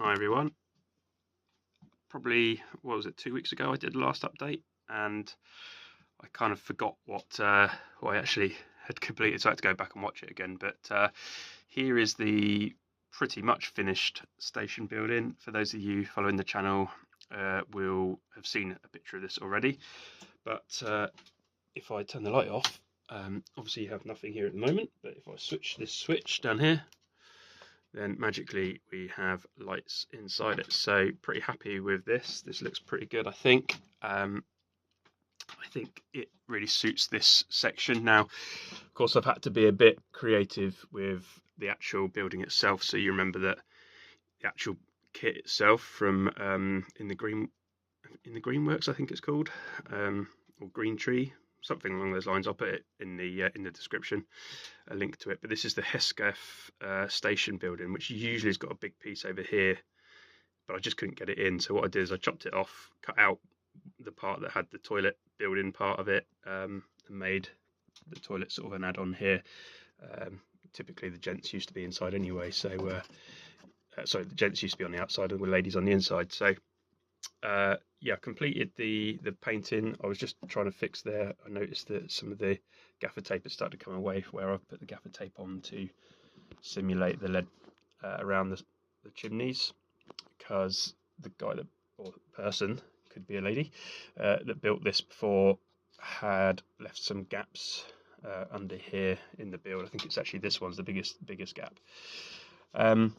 Hi everyone. Probably, what was it, 2 weeks ago I did the last update, and I kind of forgot what I actually had completed, so I had to go back and watch it again. But here is the pretty much finished station building. For those of you following the channel, will have seen a picture of this already. But if I turn the light off, obviously you have nothing here at the moment, but if I switch this switch down here, then magically we have lights inside it. So pretty happy with this. This looks pretty good, I think. I think it really suits this section. Now, of course, I've had to be a bit creative with the actual building itself. So you remember that the actual kit itself from in the Greenworks, I think it's called, or Green Tree, something along those lines. I'll put it in the description, a link to it. But this is the Xmas station building, which usually has got a big piece over here, but I just couldn't get it in. So what I did is I chopped it off, cut out the part that had the toilet building part of it, and made the toilet sort of an add-on here. Typically the gents used to be inside anyway, so sorry, the gents used to be on the outside and the ladies on the inside. So yeah, completed the painting. I was just trying to fix there. I noticed that some of the gaffer tape had started to come away where I've put the gaffer tape on to simulate the lead around the chimneys, because the guy that, or the person, could be a lady, that built this before had left some gaps under here in the build. I think it's actually this one's the biggest gap. I'm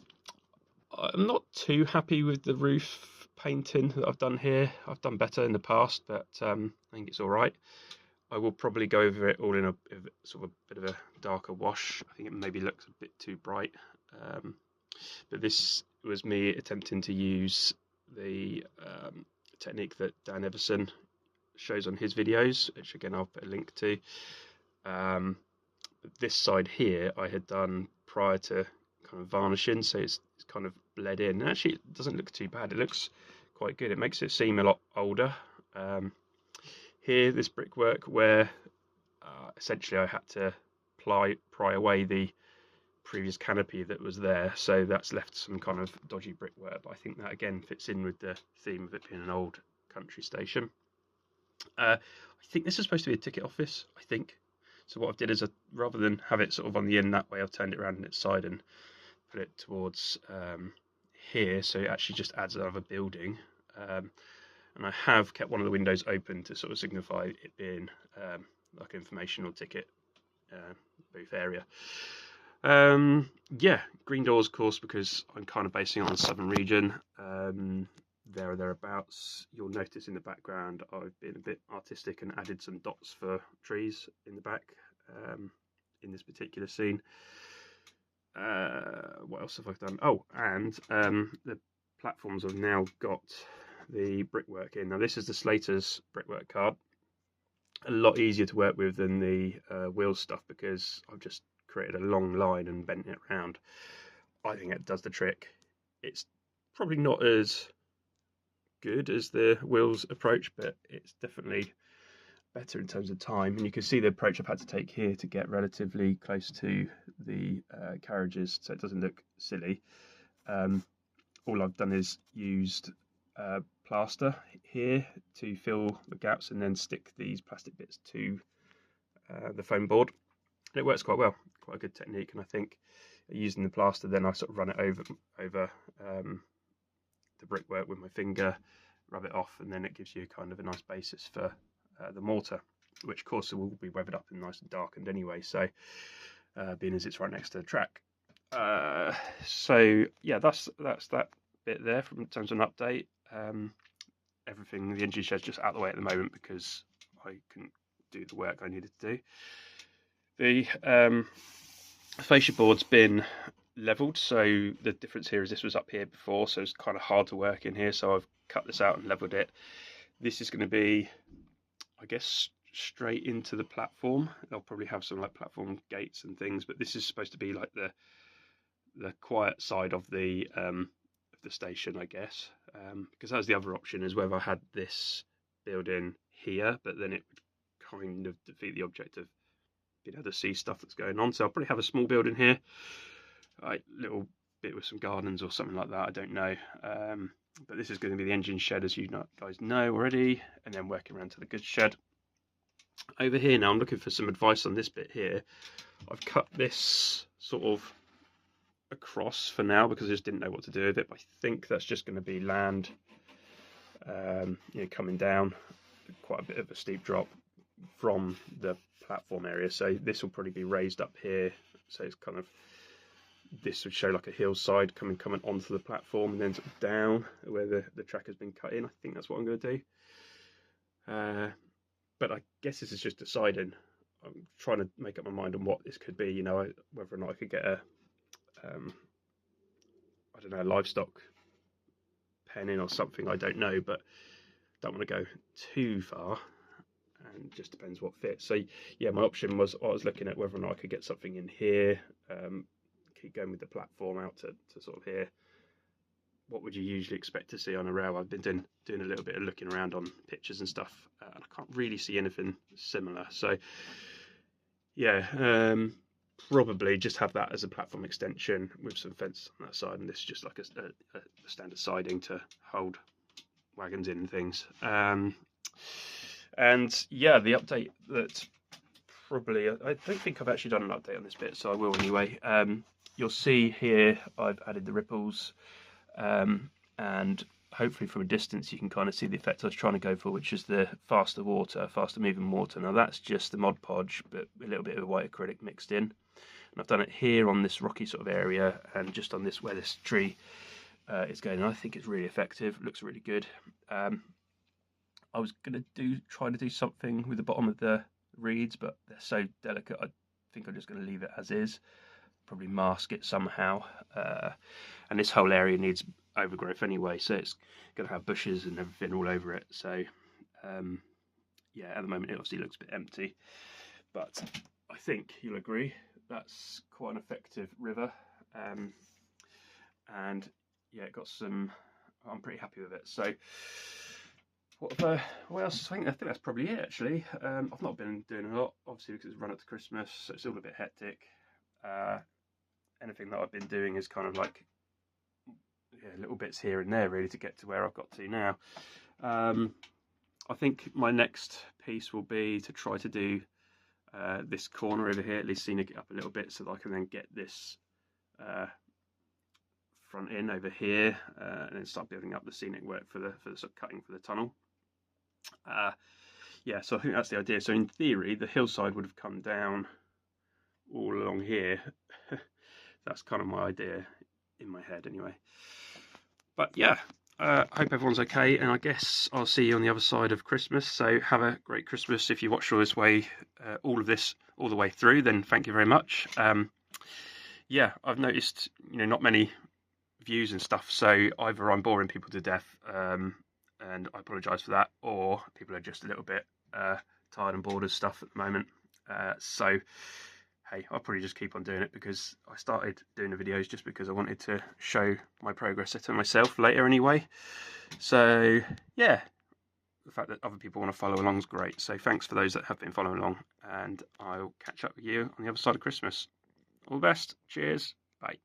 not too happy with the roof painting that I've done here. I've done better in the past, but I think it's all right. I will probably go over it all in a sort of a bit of a darker wash. I think it maybe looks a bit too bright, but this was me attempting to use the technique that Dan Everson shows on his videos, which again I'll put a link to. This side here I had done prior to kind of varnishing, so it's kind of bled in. And actually it doesn't look too bad, it looks quite good. It makes it seem a lot older. Here, this brickwork where essentially I had to pry away the previous canopy that was there, so that's left some kind of dodgy brickwork, but I think that again fits in with the theme of it being an old country station. I think this is supposed to be a ticket office, I think. So what I've did is, rather than have it sort of on the end that way, I've turned it around on its side and put it towards here, so it actually just adds another building. And I have kept one of the windows open to sort of signify it being like informational ticket booth area. Yeah, green doors, of course, because I'm kind of basing it on the southern region. There or thereabouts. You'll notice in the background I've been a bit artistic and added some dots for trees in the back in this particular scene. What else have I done? Oh, and the platforms have now got the brickwork in. Now this is the Slaters brickwork card. A lot easier to work with than the wheel stuff, because I've just created a long line and bent it around. I think it does the trick. It's probably not as good as the wheels approach, but it's definitely better in terms of time. And you can see the approach I've had to take here to get relatively close to the carriages, so it doesn't look silly. All I've done is used plaster here to fill the gaps and then stick these plastic bits to the foam board, and it works quite well. Quite a good technique. And I think using the plaster, then I sort of run it over the brickwork with my finger, rub it off, and then it gives you kind of a nice basis for the mortar, which of course will be weathered up and nice and darkened anyway, so being as it's right next to the track. So yeah, that's that bit there from in terms of an update. Everything, the engine shed's just out of the way at the moment because I couldn't do the work I needed to do. The fascia board's been levelled, so the difference here is this was up here before, so it's kind of hard to work in here, so I've cut this out and levelled it. This is going to be, I guess, straight into the platform. They'll probably have some like platform gates and things, but this is supposed to be like the quiet side of the station, I guess, because that's the other option, is whether I had this building here, but then it would kind of defeat the object of being able to see stuff that's going on. So I'll probably have a small building here, like little bit with some gardens or something like that, I don't know. But this is going to be the engine shed, as you guys know already, and then working around to the goods shed. Over here now, I'm looking for some advice on this bit here. I've cut this sort of across for now because I just didn't know what to do with it. But I think that's just going to be land, coming down quite a bit of a steep drop from the platform area. So this will probably be raised up here. So it's kind of, this would show like a hillside coming onto the platform and then sort of down where the track has been cut in. I think that's what I'm going to do. But I guess this is just deciding. I'm trying to make up my mind on what this could be, whether or not I could get a, I don't know, livestock pen in or something, I don't know, but don't want to go too far, and just depends what fits. So yeah, my option was, I was looking at whether or not I could get something in here, keep going with the platform out to sort of here. What would you usually expect to see on a rail? I've been doing a little bit of looking around on pictures and stuff, and I can't really see anything similar. So yeah, probably just have that as a platform extension with some fence on that side, and this is just like a standard siding to hold wagons in and things. And yeah, the update that probably, I don't think I've actually done an update on this bit, so I will anyway. You'll see here I've added the ripples, and hopefully from a distance you can kind of see the effect I was trying to go for, which is the faster moving water. Now that's just the Mod Podge, but a little bit of white acrylic mixed in. And I've done it here on this rocky sort of area, and just on this where this tree is going. And I think it's really effective. It looks really good. I was going to try to do something with the bottom of the reeds, but they're so delicate. I think I'm just going to leave it as is. Probably mask it somehow. And this whole area needs overgrowth anyway, so it's going to have bushes and everything all over it. So yeah, at the moment it obviously looks a bit empty, but I think you'll agree that's quite an effective river. And yeah, it got some, I'm pretty happy with it. So what else? I think that's probably it actually. I've not been doing a lot, obviously, because it's run up to Christmas, so it's all a bit hectic. Anything that I've been doing is kind of like, yeah, little bits here and there really to get to where I've got to now. I think my next piece will be to try to do this corner over here, at least scenic it up a little bit, so that I can then get this front in over here, and then start building up the scenic work for the sort of cutting for the tunnel. Yeah, so I think that's the idea. So in theory, the hillside would have come down all along here. That's kind of my idea in my head anyway. But yeah, I hope everyone's okay, and I guess I'll see you on the other side of Christmas. So have a great Christmas. If you watched all this way, all the way through, then thank you very much. Yeah, I've noticed, not many views and stuff, so either I'm boring people to death, and I apologise for that, or people are just a little bit tired and bored of stuff at the moment. So hey, I'll probably just keep on doing it, because I started doing the videos just because I wanted to show my progress to myself later anyway. So yeah, the fact that other people want to follow along is great. So thanks for those that have been following along, and I'll catch up with you on the other side of Christmas. All the best. Cheers. Bye.